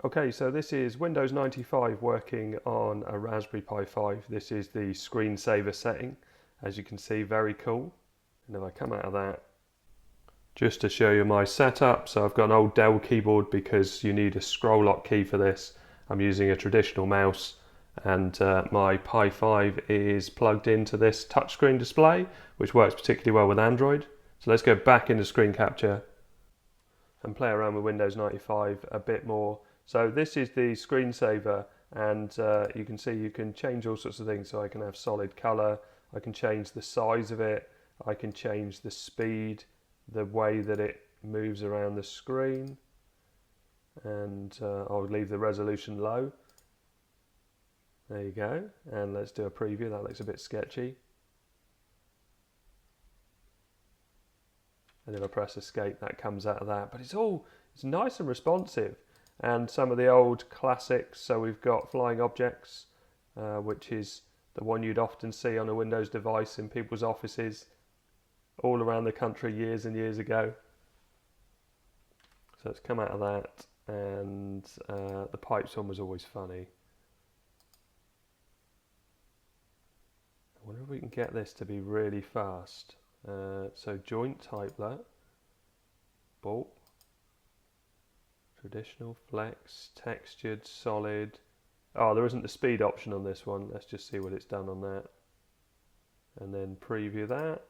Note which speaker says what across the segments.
Speaker 1: Okay, so this is Windows 95 working on a Raspberry Pi 5. This is the screensaver setting. As you can see, very cool. And if I come out of that, just to show you my setup, so I've got an old Dell keyboard because you need a scroll lock key for this. I'm using a traditional mouse, and my Pi 5 is plugged into this touchscreen display, which works particularly well with Android. So let's go back into screen capture and play around with Windows 95 a bit more. So this is the screensaver, and you can see you can change all sorts of things. So I can have solid color, I can change the size of it, I can change the speed, the way that it moves around the screen, and I'll leave the resolution low. There you go, and let's do a preview. That looks a bit sketchy. And if I press escape, that comes out of that. But it's nice and responsive. And some of the old classics, so we've got Flying Objects, which is the one you'd often see on a Windows device in people's offices all around the country years and years ago. So let's come out of that, and the pipes one was always funny. I wonder if we can get this to be really fast. So joint type that, bolt, traditional, flex, textured, solid. Oh, there isn't the speed option on this one. Let's just see what it's done on that. And then preview that.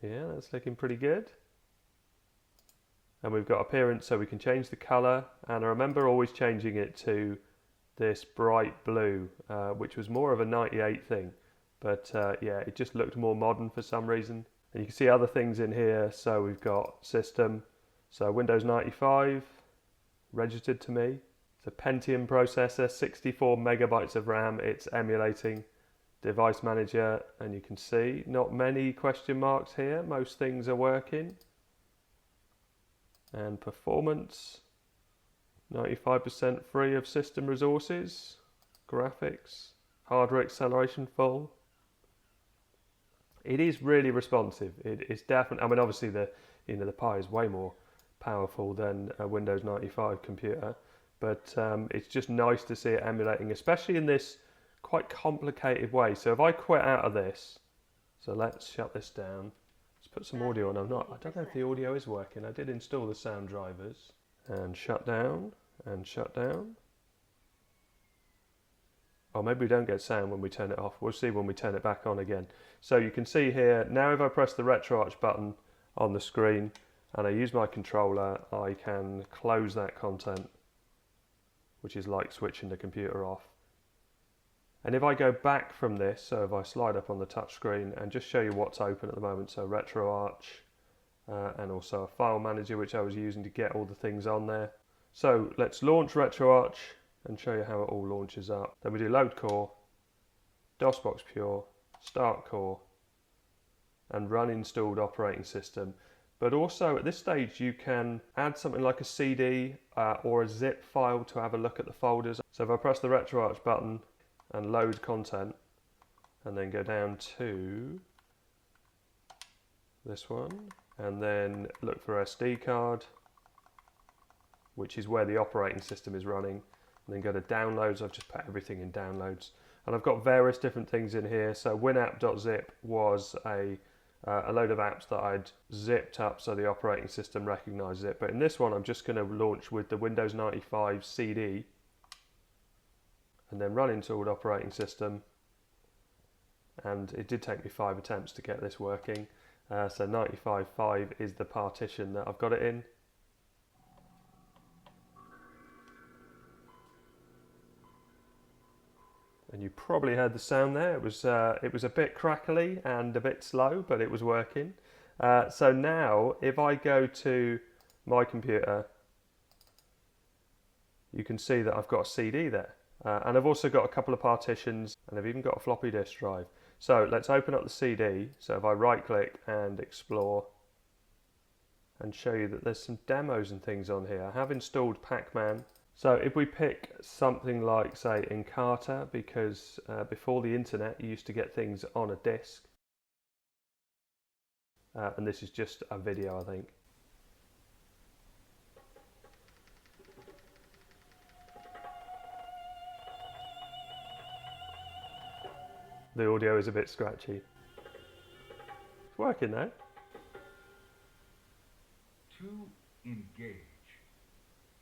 Speaker 1: Yeah, that's looking pretty good. And we've got appearance, so we can change the color. And I remember always changing it to this bright blue, which was more of a 98 thing. But yeah, it just looked more modern for some reason. And you can see other things in here. So we've got system. So Windows 95 registered to me. It's a Pentium processor, 64 megabytes of RAM. It's emulating device manager, and you can see not many question marks here. Most things are working. And performance, 95% free of system resources. Graphics, hardware acceleration full. It is really responsive. It's definitely, I mean, obviously the Pi is way more powerful than a Windows 95 computer, but it's just nice to see it emulating, especially in this quite complicated way. So if I quit out of this, so let's shut this down. Let's put some audio on. I don't know if the audio is working. I did install the sound drivers. And shut down, and shut down. Or maybe we don't get sound when we turn it off. We'll see when we turn it back on again. So you can see here, now if I press the Retroarch button on the screen and I use my controller, I can close that content, which is like switching the computer off. And if I go back from this, so if I slide up on the touch screen and just show you what's open at the moment, so Retroarch, and also a file manager which I was using to get all the things on there. So let's launch Retroarch and show you how it all launches up. Then we do load core, Dosbox pure, start core, and run installed operating system. But also at this stage you can add something like a CD or a zip file to have a look at the folders. So if I press the Retroarch button and load content, and then go down to this one, and then look for SD card, which is where the operating system is running, and then go to downloads. I've just put everything in downloads, and I've got various different things in here. So winapp.zip was a load of apps that I'd zipped up so the operating system recognizes it. But in this one, I'm just going to launch with the Windows 95 CD, and then run installed operating system. And it did take me 5 attempts to get this working. So 95.5 is the partition that I've got it in. And you probably heard the sound there. It was a bit crackly and a bit slow, but it was working. So now, if I go to my computer, you can see that I've got a CD there. And I've also got a couple of partitions, and I've even got a floppy disk drive. So let's open up the CD. So if I right click and explore and show you that there's some demos and things on here. I have installed Pac-Man. So if we pick something like, say, Encarta, because before the internet you used to get things on a disc. And this is just a video, I think. The audio is a bit scratchy. It's working now.
Speaker 2: To engage.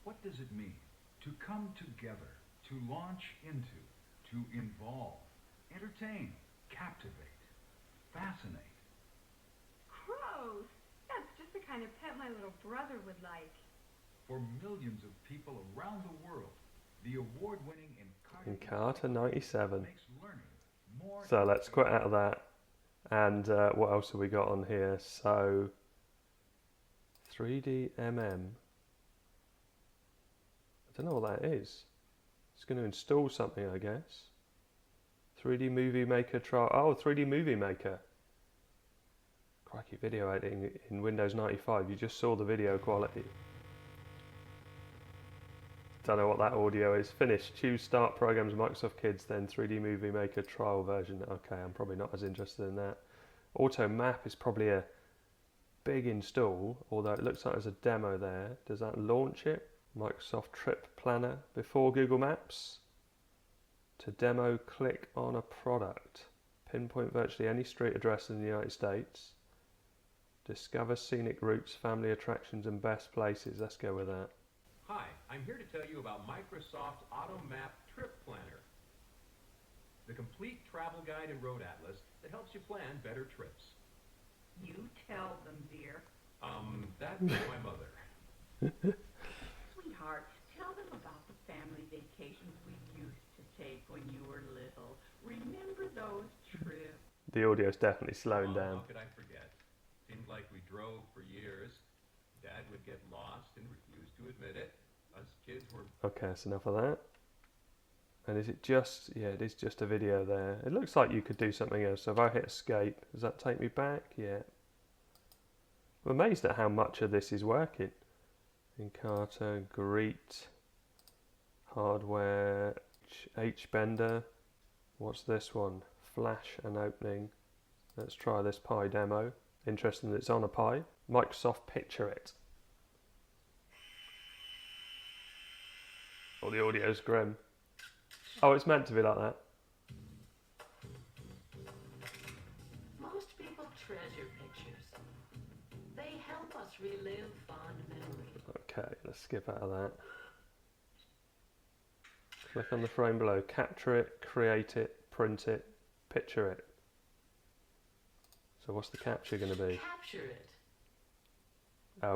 Speaker 2: What does it mean? To come together, to launch into, to involve, entertain, captivate, fascinate.
Speaker 3: Gross! That's just the kind of pet my little brother would like.
Speaker 2: For millions of people around the world, the award-winning
Speaker 1: Encarta 97.
Speaker 2: makes learning more.
Speaker 1: So let's quit out of that. And what else have we got on here? So 3D MM. I don't know what that is. It's going to install something, I guess. 3D Movie Maker trial. Oh, 3D Movie Maker. Crikey, video editing in Windows 95. You just saw the video quality. Don't know what that audio is. Finish. Choose Start Programs Microsoft Kids, then 3D Movie Maker trial version. Okay, I'm probably not as interested in that. Auto Map is probably a big install, although it looks like there's a demo there. Does that launch it? Microsoft Trip Planner before Google Maps. To demo, click on a product. Pinpoint virtually any street address in the United States. Discover scenic routes, family attractions and best places. Let's go with that.
Speaker 4: Hi, I'm here to tell you about Microsoft's AutoMap Trip Planner, the complete travel guide and road atlas that helps you plan better trips.
Speaker 3: You tell them, dear.
Speaker 4: That's my mother.
Speaker 3: Sweetheart, tell them about the family vacations we used to take when you were little. Remember those trips?
Speaker 1: The audio's definitely slowing down.
Speaker 4: How could I forget? Seemed like we drove for years. Dad would get lost and refuse to admit it. Us kids were...
Speaker 1: Okay, that's enough of that. And is it just... Yeah, it is just a video there. It looks like you could do something else. So if I hit escape, does that take me back? Yeah. I'm amazed at how much of this is working. Encarta, Greet, Hardware, H-Bender. What's this one? Flash and opening. Let's try this Pi demo. Interesting that it's on a Pi. Microsoft Picture It. Oh, the audio's grim. Oh, it's meant to be like that.
Speaker 5: Most people treasure pictures. They help us relive fond memories.
Speaker 1: Okay, let's skip out of that. Click on the frame below. Capture it, create it, print it, picture it. So what's the capture going to be?
Speaker 5: Capture it.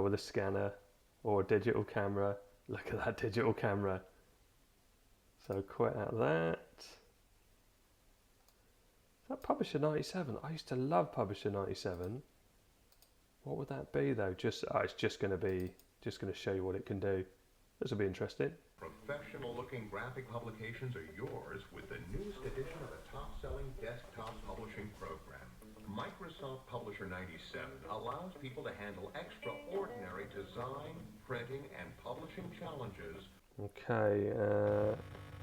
Speaker 1: With a scanner or a digital camera. Look at that digital camera. So quit out of that. Is that Publisher 97? I used to love Publisher 97. What would that be though? It's just going to show you what it can do. This will be interesting.
Speaker 6: Professional looking graphic publications are yours with the newest edition of the top-selling desktop publishing program. Microsoft Publisher 97 allows people to handle extraordinary design, printing, and publishing challenges.
Speaker 1: Okay,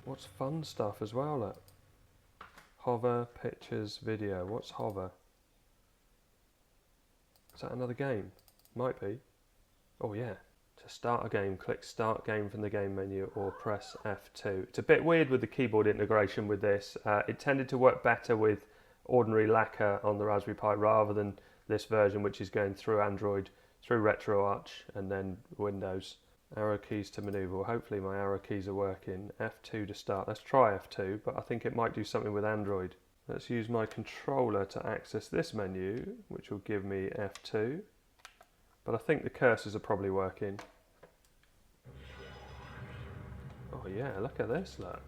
Speaker 1: what's fun stuff as well? Look. Hover, pictures, video. What's hover? Is that another game? Might be. Oh yeah. To start a game, click Start Game from the game menu or press F2. It's a bit weird with the keyboard integration with this. It tended to work better with ordinary Lakka on the Raspberry Pi rather than this version, which is going through Android, through Retroarch and then Windows. Arrow keys to maneuver. Well, hopefully my arrow keys are working. F2 to start. Let's try F2, but I think it might do something with Android. Let's use my controller to access this menu, which will give me F2. But I think the cursors are probably working. Oh yeah, look at this, look.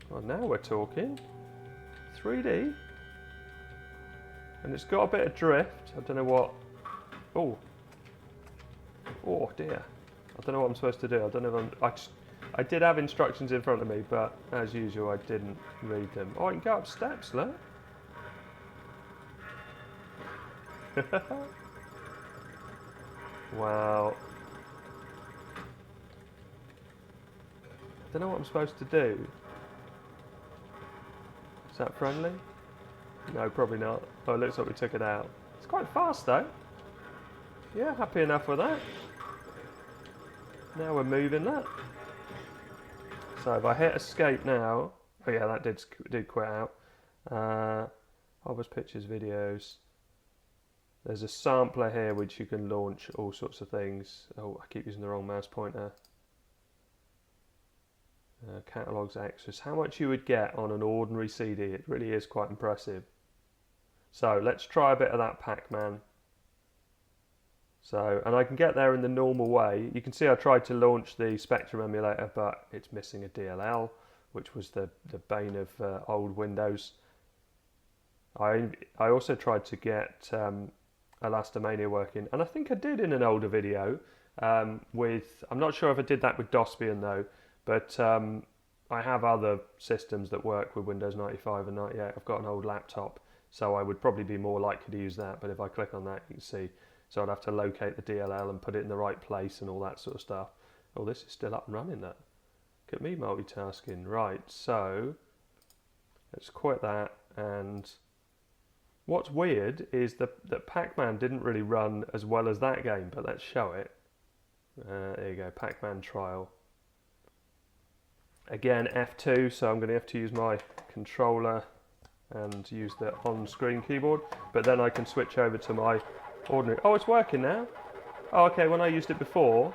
Speaker 1: Well, now we're talking. 3D. And it's got a bit of drift. I don't know what... Oh. Oh dear. I don't know what I'm supposed to do. I don't know if I'm... I did have instructions in front of me, but as usual I didn't read them. Oh, I can go up steps, look. Wow. I don't know what I'm supposed to do. Is that friendly? No, probably not. Oh, it looks like we took it out. It's quite fast though. Yeah, happy enough with that. Now we're moving that. So if I hit escape now, Oh yeah, that did quit out. Hobbs pictures, videos. There's a sampler here which you can launch all sorts of things. Oh, I keep using the wrong mouse pointer. Catalogs, extras. How much you would get on an ordinary CD? It really is quite impressive. So let's try a bit of that Pac-Man. So, and I can get there in the normal way. You can see I tried to launch the Spectrum emulator, but it's missing a DLL, which was the bane of old Windows. I also tried to get Elastomania working, and I think I did in an older video with, I'm not sure if I did that with Dosbian though, but I have other systems that work with Windows 95 and 98. I've got an old laptop, so I would probably be more likely to use that, but if I click on that, you can see, so I'd have to locate the DLL and put it in the right place and all that sort of stuff. Oh, this is still up and running, that. Look at me multitasking. Right, so let's quit that, and what's weird is that Pac-Man didn't really run as well as that game, but let's show it. There you go, Pac-Man trial. Again, F2, so I'm going to have to use my controller and use the on-screen keyboard, but then I can switch over to my ordinary. Oh, it's working now. Oh, okay, when I used it before,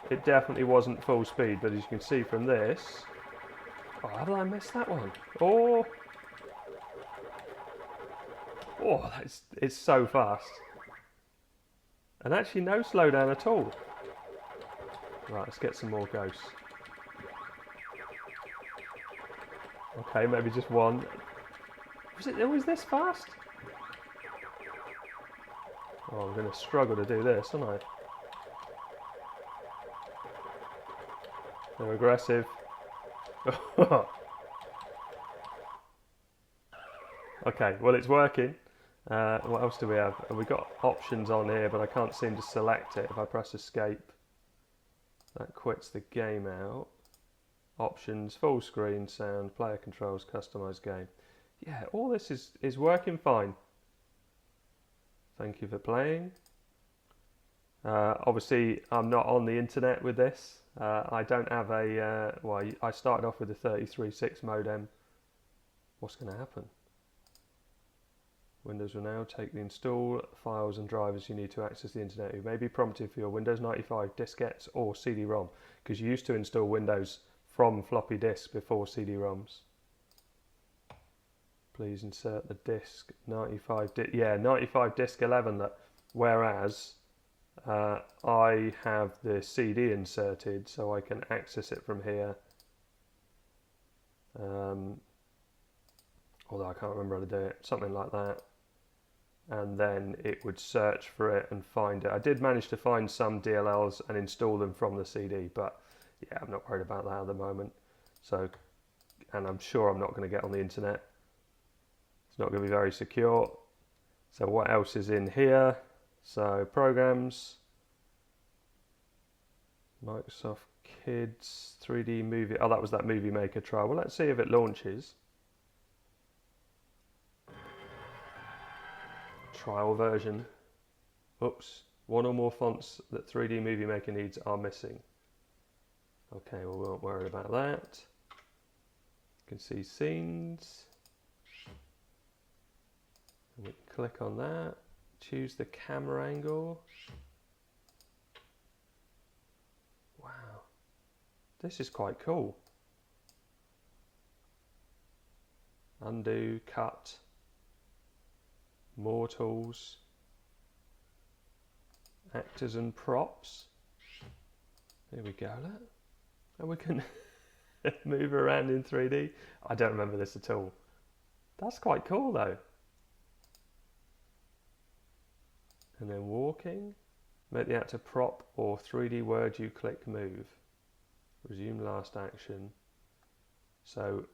Speaker 1: it definitely wasn't full speed, but as you can see from this, oh, how did I miss that one? Oh, it's so fast, and actually no slowdown at all. Right, let's get some more ghosts. Okay, maybe just one. Was it always this fast? Oh, I'm going to struggle to do this, aren't I? They're aggressive. Okay, well it's working. What else do we have? We've got options on here, but I can't seem to select it. If I press escape, that quits the game out. Options, full screen, sound, player controls, customize game. Yeah, all this is working fine. Thank you for playing. Obviously, I'm not on the internet with this. I don't have a... well, I started off with a 33.6 modem. What's going to happen? Windows will now take the install files and drivers you need to access the internet. You may be prompted for your Windows 95 diskettes or CD-ROM, because you used to install Windows from floppy disks before CD-ROMs. Please insert the disk 95. Yeah, 95 disk 11. Whereas I have the CD inserted, so I can access it from here. Although I can't remember how to do it. Something like that. And then it would search for it and find it. I did manage to find some DLLs and install them from the CD, but yeah, I'm not worried about that at the moment. So, and I'm sure I'm not going to get on the internet. It's not going to be very secure. So what else is in here? So programs, Microsoft Kids, 3D movie. Oh, that was that Movie Maker trial. Well, let's see if it launches. Trial version. Oops, one or more fonts that 3D Movie Maker needs are missing. Okay, well, we won't worry about that. You can see scenes. And we can click on that. Choose the camera angle. Wow, this is quite cool. Undo, cut. More tools, actors and props. There we go, look. And we can move around in 3D. I don't remember this at all. That's quite cool though. And then walking. Make the actor prop or 3D word you click move. Resume last action. So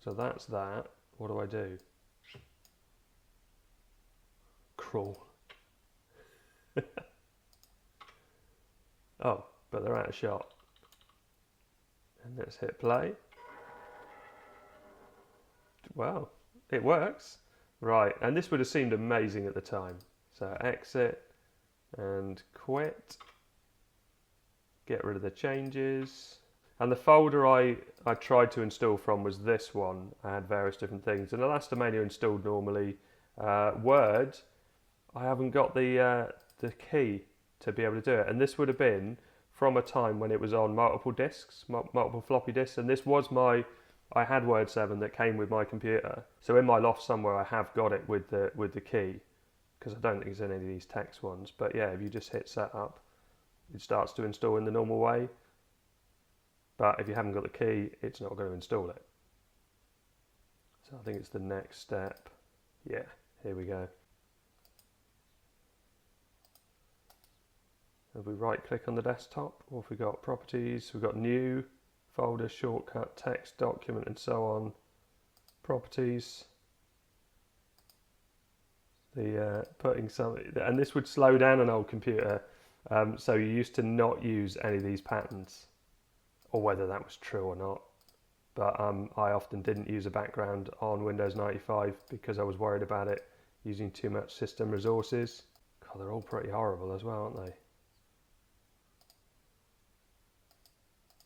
Speaker 1: that's that. What do I do? Crawl. Oh, but they're out of shot. And let's hit play. Wow, it works. Right, and this would have seemed amazing at the time. So exit and quit. Get rid of the changes. And the folder I tried to install from was this one. I had various different things. And Elastomania installed normally. Word, I haven't got the key to be able to do it. And this would have been from a time when it was on multiple disks, multiple floppy disks. And this was I had Word 7 that came with my computer. So in my loft somewhere I have got it with the key, because I don't think it's in any of these text ones. But yeah, if you just hit setup, it starts to install in the normal way. But if you haven't got the key, it's not going to install it. So I think it's the next step. Yeah, here we go. If we right click on the desktop, what have we got? Properties, we've got new, folder, shortcut, text, document, and so on. Properties. Putting something, and this would slow down an old computer. So you used to not use any of these patterns, or whether that was true or not. But I often didn't use a background on Windows 95 because I was worried about it using too much system resources. God, they're all pretty horrible as well, aren't they?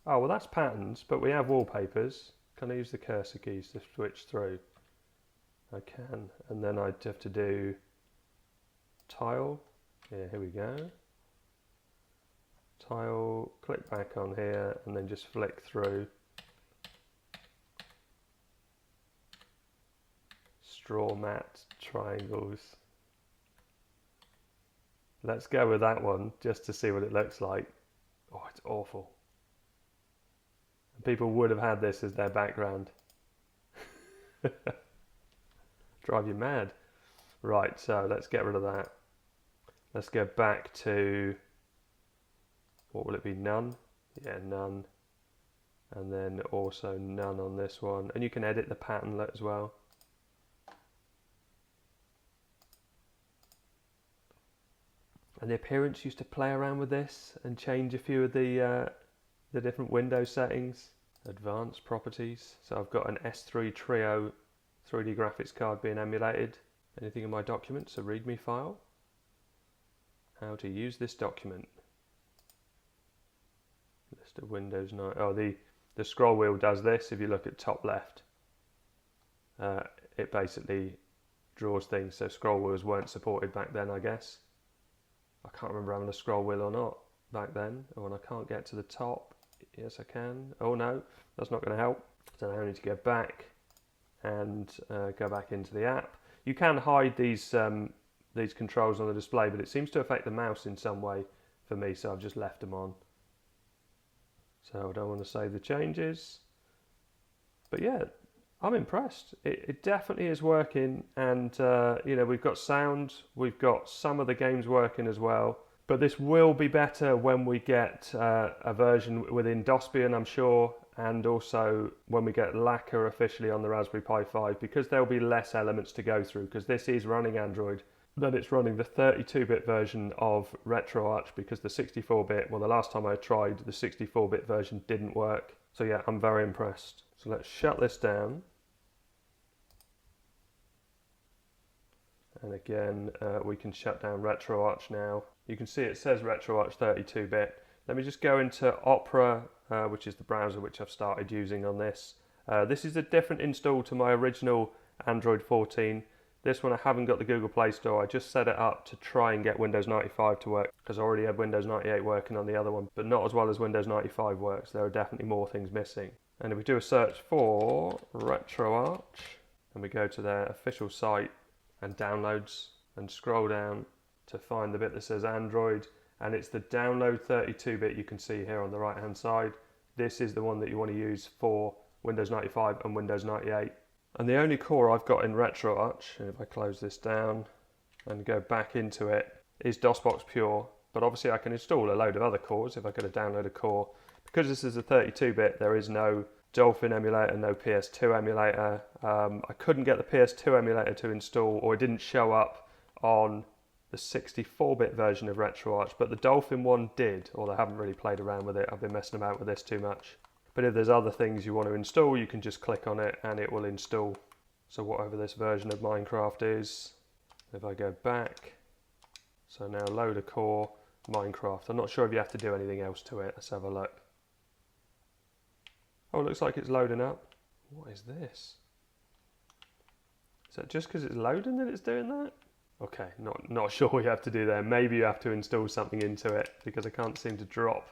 Speaker 1: Oh, well that's patterns, but we have wallpapers. Can I use the cursor keys to switch through? I can, and then I'd have to do tile. Yeah, here we go. Tile, click back on here, and then just flick through. Straw mat, triangles. Let's go with that one just to see what it looks like. Oh, it's awful. People would have had this as their background. Drive you mad. Right, so let's get rid of that. Let's go back to, what will it be, none? Yeah, none. And then also none on this one. And you can edit the pattern as well. And the appearance used to play around with this and change a few of the different Windows settings. Advanced properties. So I've got an S3 Trio 3D graphics card being emulated. Anything in my documents? A README file. How to use this document. List of Windows 9. Oh, the scroll wheel does this. If you look at top left, it basically draws things. So scroll wheels weren't supported back then, I guess. I can't remember having a scroll wheel or not back then. Oh, and I can't get to the top. Yes, I can. Oh no, that's not going to help. So now I need to go back and go back into the app. You can hide these controls on the display, but it seems to affect the mouse in some way for me, so I've just left them on. So I don't want to save the changes. But yeah, I'm impressed. It definitely is working, and you know, we've got sound, we've got some of the games working as well. But this will be better when we get a version within Dosbian, I'm sure, and also when we get Lakka officially on the Raspberry Pi 5, because there'll be less elements to go through, because this is running Android. Then it's running the 32-bit version of Retroarch, because the 64-bit, well, the last time I tried, the 64-bit version didn't work. So yeah, I'm very impressed. So let's shut this down. And again, we can shut down Retroarch now. You can see it says Retroarch 32-bit. Let me just go into Opera, which is the browser which I've started using on this. This is a different install to my original Android 14. This one I haven't got the Google Play Store. I just set it up to try and get Windows 95 to work, because I already had Windows 98 working on the other one, but not as well as Windows 95 works. There are definitely more things missing. And if we do a search for Retroarch, and we go to their official site and downloads, and scroll down to find the bit that says Android, and it's the download 32-bit you can see here on the right hand side. This is the one that you want to use for Windows 95 and Windows 98. And the only core I've got in Retroarch, and if I close this down and go back into it, is Dosbox Pure. But obviously I can install a load of other cores if I go to download a core. Because this is a 32-bit, there is no Dolphin emulator, no PS2 emulator. I couldn't get the PS2 emulator to install, or it didn't show up on the 64-bit version of Retroarch, but the Dolphin one did, although I haven't really played around with it. I've been messing about with this too much. But if there's other things you want to install, you can just click on it and it will install. So whatever this version of Minecraft is, if I go back, so now load a core, Minecraft. I'm not sure if you have to do anything else to it. Let's have a look. Oh, it looks like it's loading up. What is this? Is that just because it's loading that it's doing that? Okay, not sure what you have to do there. Maybe you have to install something into it, because I can't seem to drop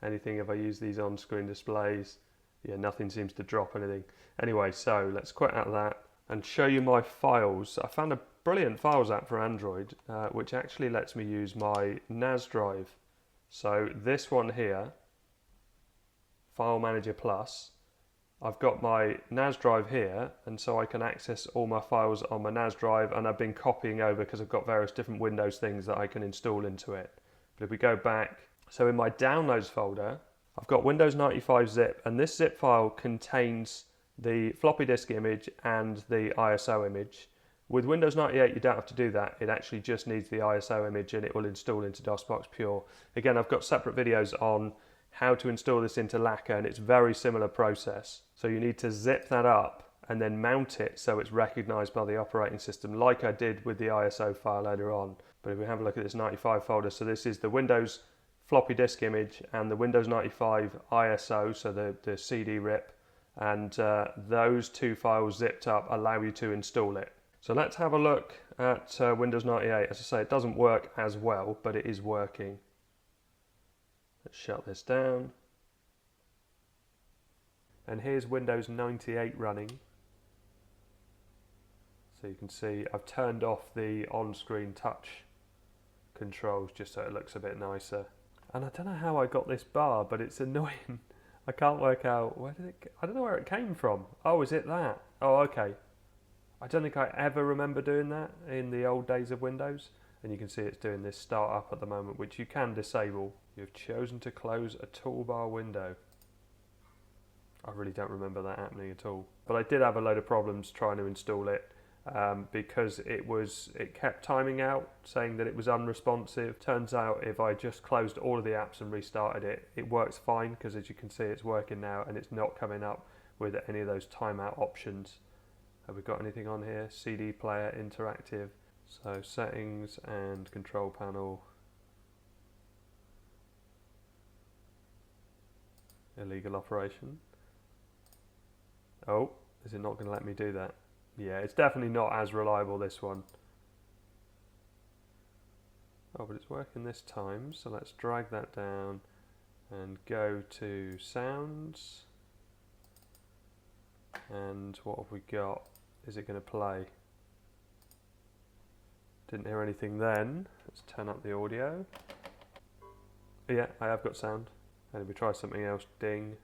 Speaker 1: anything if I use these on-screen displays. Yeah, nothing seems to drop anything. Anyway, so let's quit out of that and show you my files. I found a brilliant files app for Android, which actually lets me use my NAS drive. So this one here, File Manager Plus, I've got my NAS drive here, and so I can access all my files on my NAS drive, and I've been copying over because I've got various different Windows things that I can install into it. But if we go back, so in my downloads folder, I've got Windows 95 zip, and this zip file contains the floppy disk image and the ISO image. With Windows 98 you don't have to do that, it actually just needs the ISO image and it will install into Dosbox Pure. Again, I've got separate videos on how to install this into Lakka, and it's a very similar process. So you need to zip that up and then mount it so it's recognized by the operating system, like I did with the ISO file earlier on. But if we have a look at this 95 folder, so this is the Windows floppy disk image and the Windows 95 ISO, so the CD rip, and those two files zipped up allow you to install it. So let's have a look at Windows 98. As I say, it doesn't work as well, but it is working. Let's shut this down. And here's Windows 98 running. So you can see I've turned off the on-screen touch controls just so it looks a bit nicer. And I don't know how I got this bar, but it's annoying. I can't work out, I don't know where it came from. Oh, is it that? Oh, okay. I don't think I ever remember doing that in the old days of Windows. And you can see it's doing this start up at the moment, which you can disable. You've chosen to close a toolbar window. I really don't remember that happening at all. But I did have a load of problems trying to install it because it kept timing out, saying that it was unresponsive. Turns out if I just closed all of the apps and restarted it, it works fine, because as you can see it's working now and it's not coming up with any of those timeout options. Have we got anything on here? CD player, interactive. So settings and control panel. Illegal operation. Oh, is it not going to let me do that? Yeah, it's definitely not as reliable, this one. Oh, but it's working this time, so let's drag that down and go to sounds. And what have we got? Is it going to play? Didn't hear anything then. Let's turn up the audio. Yeah, I have got sound. And if we try something else, ding.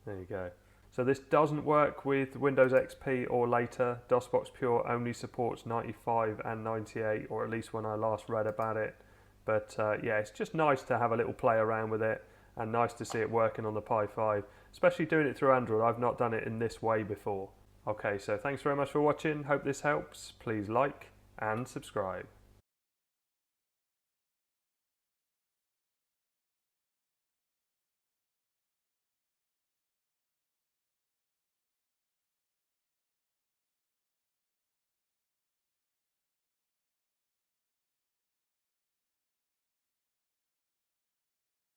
Speaker 1: There you go. So this doesn't work with Windows XP or later. Dosbox Pure only supports 95 and 98, or at least when I last read about it. But yeah, it's just nice to have a little play around with it, and nice to see it working on the Pi 5, especially doing it through Android. I've not done it in this way before. Okay, so thanks very much for watching. Hope this helps. Please like and subscribe.